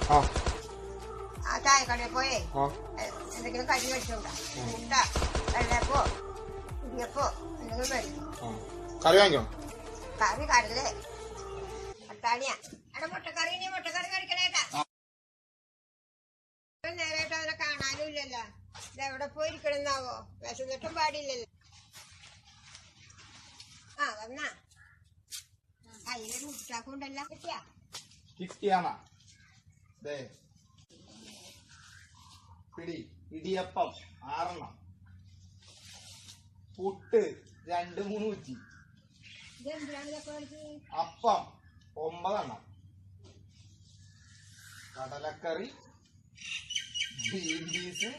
ആ ചായക്കടയിൽ പോയേ എന്തെങ്കിലും കടി മേടിച്ചോണ്ടാ മുട്ട വെള്ളയപ്പോ ഇടിയപ്പോ എന്തെങ്കിലും മേടിക്കും. കറി വാങ്ങിക്കോ. കറി കടലേ പട്ടാണിയാ. അവിടെ മുട്ടക്കറി നീ മുട്ടക്കറി മേടിക്കണേട്ടാ. നേരായിട്ട് അവനെ കാണാനും ഇല്ലല്ലോ. ഇതെവിടെ പോയിരിക്കണെന്നാവോ? വിശന്നിട്ടും പാടില്ലല്ലോ. ആ വന്നാ കയ്യിലൊരു മുട്ടാക്കുണ്ടല്ല. കിട്ടിയാണോ? പിടി ഇടിയപ്പം 6 പുട്ട് 2-3 ഊറ്റി, അപ്പം 9 കടലക്കറി, ഗ്രീൻ പീസ്,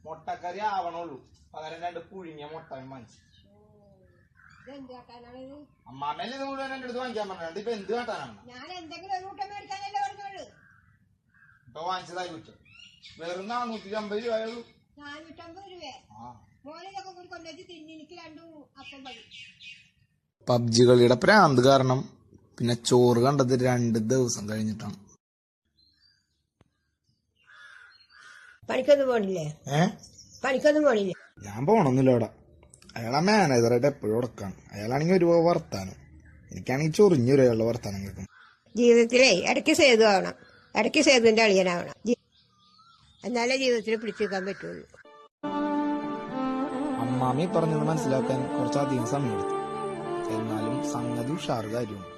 മുട്ടക്കറി ആവണുള്ളൂ. പകരം 2 പുഴുങ്ങിയ മുട്ടയും വാങ്ങിച്ചു. അമ്മാമല്ലേ ഇത് മുഴുവൻ എന്റെ അടുത്ത് വാങ്ങിക്കാൻ പറഞ്ഞത്. ഇപ്പൊ എന്ത് കാട്ടാനാണ്? ഇപ്പൊ വാങ്ങിച്ചതായി കുറ്റം. വെറും 450 രൂപയുള്ളൂ. പബ്ജി കളിയുടെ പ്രാന്ത് കാരണം പിന്നെ ചോറ് കണ്ടത് 2 ദിവസം കഴിഞ്ഞിട്ടാണ്. പണിക്കൊന്നും പോണില്ലേ? പണിക്കൊന്നും പോണില്ലേ? ഞാൻ പോണൊന്നുമില്ല അവിടെ. അയാളെ മാനേജറായിട്ട് എപ്പോഴും ഉടക്കാണ്. അയാളാണെങ്കിൽ ഒരു വർത്താനം, എനിക്കാണെങ്കിൽ ചൊറിഞ്ഞൊരു അയാളുടെ വർത്താനം കേൾക്കും. ജീവിതത്തിലേ ഇടയ്ക്ക് സേതു ആവണം, ഇടയ്ക്ക് സേതുവിന്റെ അളിയനാവണം. എന്നാലേ ജീവിതത്തിൽ പിടിച്ചു വെക്കാൻ പറ്റുള്ളൂ. അമ്മാമി പറഞ്ഞത് മനസ്സിലാക്കാൻ കുറച്ചധികം സമയമെടുത്തു. എന്നാലും സംഗതി ഉഷാറ് കാര്യമാണ്.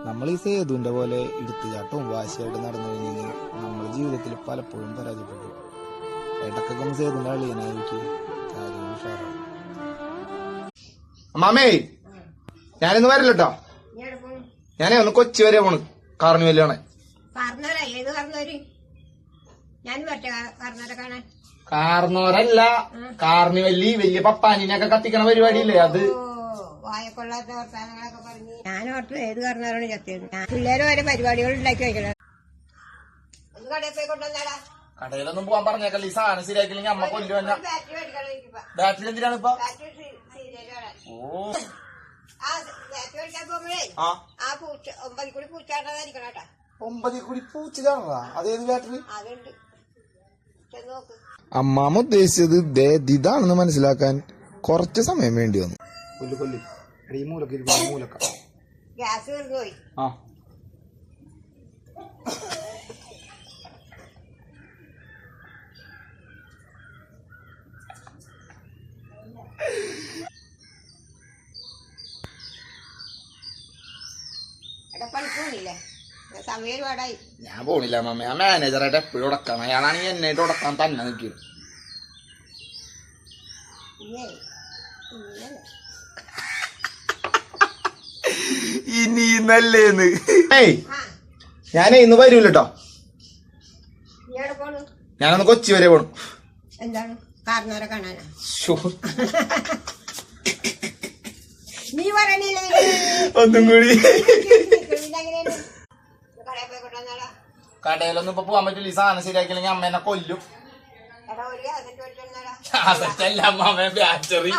നമ്മൾ ഈ സേതുവിന്റെ പോലെ എടുത്തുചാട്ടവും വാശിയായിട്ട് നടന്നു കഴിഞ്ഞാൽ നമ്മുടെ ജീവിതത്തിൽ പലപ്പോഴും പരാജയപ്പെട്ടു. ഇടക്കൊക്കെ ഒന്ന് സേതുവിന്റെ അളിയനായിരിക്കും കാര്യം ഉഷാറാവും. അമ്മാമേ ഞാനിന്ന് വരില്ലട്ടോ. ഞാനേ ഒന്ന് കൊച്ചി വരെ പോണ് കാർണിവല്ലാണ്. കാർന്നോരല്ല, കാർണിവല്ലി വലിയ പപ്പാനിനൊക്കെ കത്തിക്കണ പരിപാടിയില്ലേ അത്. വായക്കൊള്ളാത്ത വർത്താനങ്ങളൊക്കെ പറഞ്ഞു. ഞാനോർത്ത് ഏത് കാരണവരാണ് ചത്തിയത്. പിള്ളേര് വരെ പരിപാടികൾ ഉണ്ടാക്കി വെക്കണം. ഒന്ന് കടയിൽ പോയി കൊണ്ടുവന്നാടാ. കടയിലൊന്നും പോവാൻ പറഞ്ഞേക്കല്ല. ഈ സാധനം ശരിയാക്കില്ലെങ്കിൽ അമ്മ കൊല്ലുവന്ന. ബാറ്ററി എന്തിനാണ് ഇപ്പൊ? ഓ ആ 9 കൂടി പൂച്ചാട്ടായിരിക്കണം കേട്ടാ. 9 കൂടി പൂച്ചതാണോ? അതേത് ബാറ്ററി? അതുണ്ട്, നോക്ക്. അമ്മാമ ഉദ്ദേശിച്ചത് ഇതാണെന്ന് മനസ്സിലാക്കാൻ കുറച്ച് സമയം വേണ്ടി വന്നു. മൂലക്ക ഗ്യാസ് തീർന്നു പോയി. പണിപ്പോണില്ലേ? സമയം ഒരുപാടായി. ഞാൻ പോണില്ല അമ്മ. ഞാൻ മാനേജറായിട്ട് എപ്പോഴും ഉടക്കണം. അയാളാണെങ്കിൽ എന്നായിട്ട് ഉടക്കാൻ തന്നെ നിൽക്കും. ഇനി നല്ലേന്ന്. ഞാനേ ഇന്ന് വരൂല്ലോ. ഞാനൊന്ന് കൊച്ചി വരെ പോണു. എന്താണ്? കാരണവരെ കാണാനാ? നീ പറയണില്ലേ? ഒന്നും കൂടി. കടയിലൊന്നും ഇപ്പൊ പോവാൻ പറ്റില്ല. ഈ സാധനം ശരിയാക്കില്ലെങ്കിൽ അമ്മ എന്നെ കൊല്ലും. അതല്ല അമ്മ ബാറ്ററി.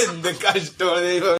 എന്ത് കഷ്ടമാണ്.